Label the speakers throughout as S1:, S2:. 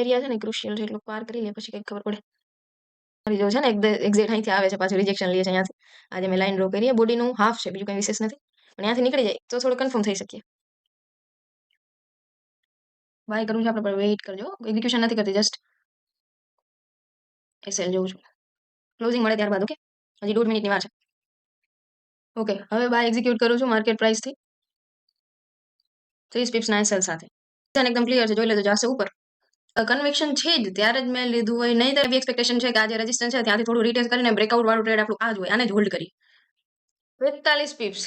S1: Area છે ને crucial છે એટલો પાર કરી લે પછી કંઈક ખબર પડે. મારી જો છે ને એક્ઝેક્ટ અહીંથી આવે છે પાછું રિજેક્શન લે છે અહીંયાથી. આજે મેં લાઈન ડ્રો કરી બોડીનું હાફ છે બીજું કંઈ વિશેષ નથી. પણ અહીંયાથી નીકળી જાય તો થોડું કન્ફર્મ થઈ શકીએ. બાય કરવું છે આપણે પણ વેઇટ કરજો. એક્ઝિક્યુશન નથી કરતી જસ્ટ એસએલ જોઉં છું. ક્લોઝિંગ મળે ત્યારબાદ ઓકે. હજી 1.5 મિનિટની વાર છે. ઓકે હવે બાય એક્ઝિક્યુટ કરું છું માર્કેટ પ્રાઇસથી 30 પિપ્સના એસએલ સાથે. એકદમ ક્લિયર છે જોઈ લેજો જશે ઉપર. કન્વિક્શન છે જ ત્યારે જ મેં લીધું હોય નહીં તો એવી એક્સપેક્ટેશન છે કે આજે રેઝિસ્ટન્સ છે ત્યાંથી થોડું રિટેસ્ટ કરીને બ્રેકઆઉટ વાળું ટ્રેડ આપણું આ જ હોય આને જ હોલ્ડ કરી 45 પિપ્સ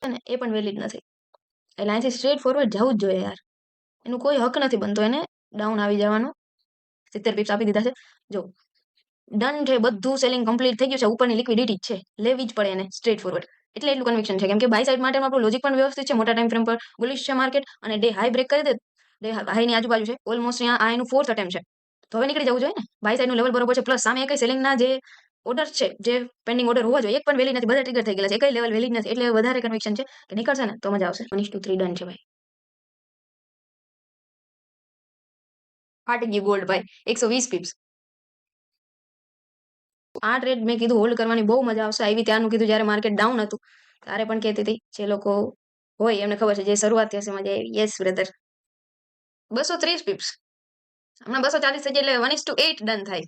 S1: ને એ પણ વેલિડ નથી એટલે અહીંથી સ્ટ્રેટ ફોરવર્ડ જવું જ જોઈએ યાર એનું કોઈ હક નથી બનતો એને ડાઉન આવી જવાનો 70 પિપ્સ આપી દીધા છે જો ડન છે બધું સેલિંગ કમ્પ્લીટ થઈ ગયું છે ઉપરની લિક્વિડિટી છે લેવી જ પડે એને સ્ટ્રેટ ફોરવર્ડ એટલે એટલું કન્વિક્શન છે કેમ કે બાય સાઈડ માટે આપણું લોજિક પણ વ્યવસ્થિત છે મોટા ટાઈમ ફ્રેમ પર બુલિશ છે માર્કેટ અને ડે હાઈ બ્રેક કરી દે ડે હાઈની આજુબાજુ છે ઓલમોસ્ટ અહીંયા આ એનું 4th અટેમ્પ છે તો હવે નીકળી જવું જોઈએ ને બાય સાઈડનું લેવલ બરોબર છે પ્લસ સામે એકઈ સેલિંગના જે ઓર્ડર છે જે પેન્ડિંગ ઓર્ડર હોવા જોઈએ એક પણ વેલી નથી બધા ટ્રિગર થઈ ગયેલા છે એકઈ લેવલ વેલી નથી એટલે વધારે કન્વિક્શન છે કે નીકળશે ને તો મજા આવશે 1:3 ડન છે ભાઈ ફાટી ગયું ગોલ્ડ ભાઈ 120 પિપ્સ આ ટ્રેડ મેં કીધું હોલ્ડ કરવાની બહુ મજા આવશે આવી ત્યારનું કીધું જ્યારે માર્કેટ ડાઉન હતું ત્યારે પણ કહેતી હતી જે લોકો હોય એમને ખબર છે જે શરૂઆતથી હશે મજા આવી યસ બ્રધર 230 પિપ્સ હમણાં 240 થઈ જાય એટલે 1:8 ડન થાય